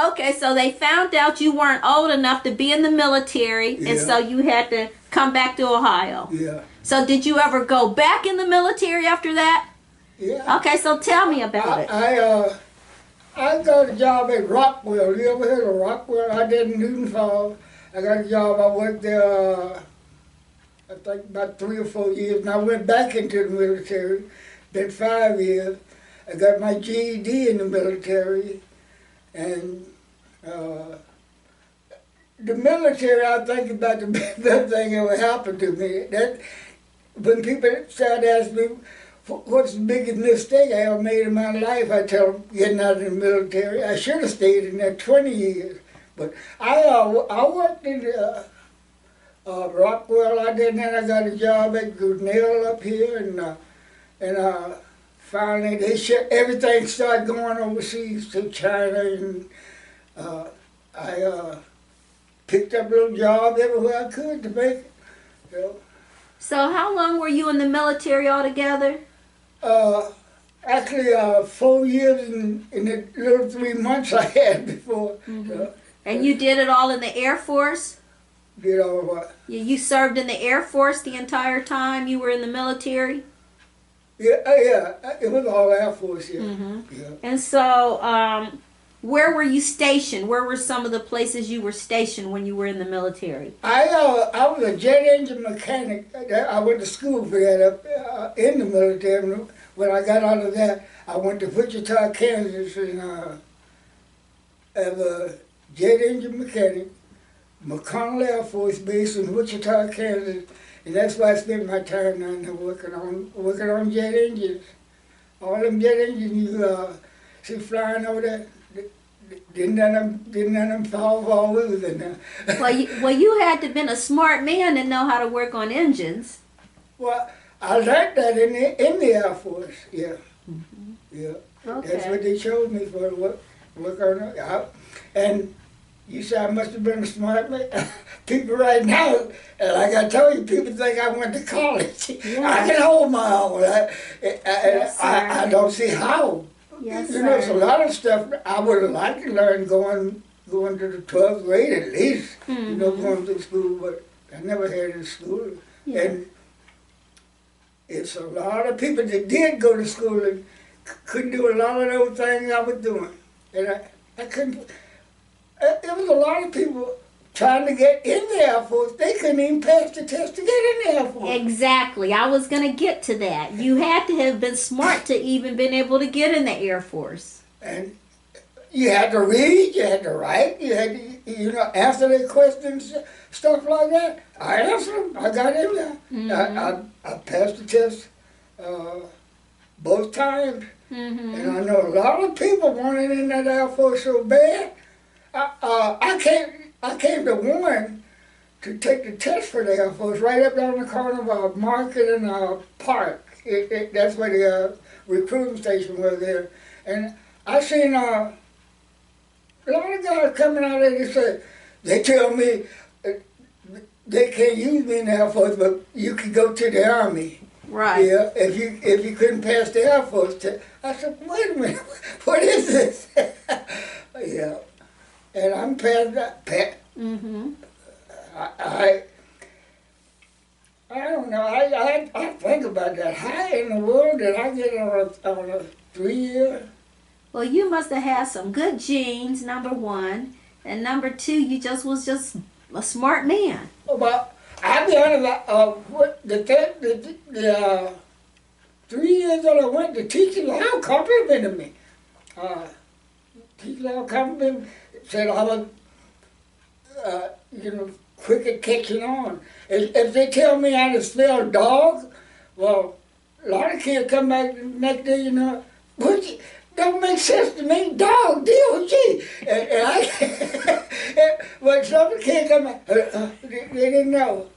Okay, so they found out you weren't old enough to be in the military, Yeah. and so you had to come back to Ohio. Yeah. So did you ever go back in the military after that? Yeah. Okay, so tell me about it. I got a job at Rockwell. You ever heard of Rockwell? I did in Newton Falls. I got a job. I worked there, I think about 3 or 4 years, and I went back into the military. Been 5 years. I got my GED in the military, and the military. I think about the best thing ever happened to me. That when people start asking me, what's the biggest mistake I ever made in my life? I tell them, getting out of the military. I should have stayed in there 20 years. But I worked in Rockwell. I did, and then I got a job at Grinnell up here, and finally everything started going overseas to China, and I picked up little jobs everywhere I could to make it. You know. So how long were you in the military altogether? Actually, 4 years in the little 3 months I had before. Mm-hmm. And you did it all in the Air Force? Did all what? You served in the Air Force the entire time you were in the military? Yeah, it was all Air Force, yeah. Mm-hmm. Yeah. And so, where were you stationed? Where were some of the places you were stationed when you were in the military? I was a jet engine mechanic. I went to school for that up in the military. When I got out of that, I went to Wichita, Kansas, and as a jet engine mechanic, McConnell Air Force Base in Wichita, Kansas, and that's where I spent my time down there working on jet engines. All them jet engines you see flying over there. Didn't none of them fall while we was in there. Well, you had to have been a smart man and know how to work on engines. Well, I learned that in the Air Force. Yeah, Mm-hmm. yeah. Okay. That's what they chose me for. Work on it. And you say I must have been a smart man. People right now, like I told you, people think I went to college. Yeah. I can hold my own. Yes, I don't see how. Yes, You know, there's sir. a lot of stuff I would have liked to learn going to the 12th grade at least. Mm-hmm. You know, going through school, but I never had in school. Yeah. And it's a lot of people that did go to school and couldn't do a lot of those things I was doing. And I couldn't. There was a lot of people trying to get in the Air Force. They couldn't even pass the test to get in the Air Force. Exactly. I was going to get to that. You had to have been smart to even been able to get in the Air Force. And you had to read, you had to write, you had to, answer their questions, stuff like that. I answered them. I got in there. Mm-hmm. I passed the test both times. Mm-hmm. And I know a lot of people wanted in that Air Force so bad. I came to Warren to take the test for the Air Force right up down the corner of our Market and Park. That's where the recruiting station was there. And I seen a lot of guys coming out there. They tell me they can't use me in the Air Force, but you can go to the Army. Right. Yeah, if you couldn't pass the Air Force test. I said, wait a minute, what is this? Yeah, and I'm past that. Mm-hmm. I don't know. I think about that. How in the world did I get on a 3-year? Well, you must have had some good genes, number one. And number two, you was just a smart man. Well, I'll be honest, the 3 years that I went, the teacher now complimented me. Teacher now complimented me, said I was, quick at catching on. If they tell me how to spell dog, well, a lot of kids come back the next day, which don't make sense to me, dog, D-O-G. And I, but some kids come back, they didn't know.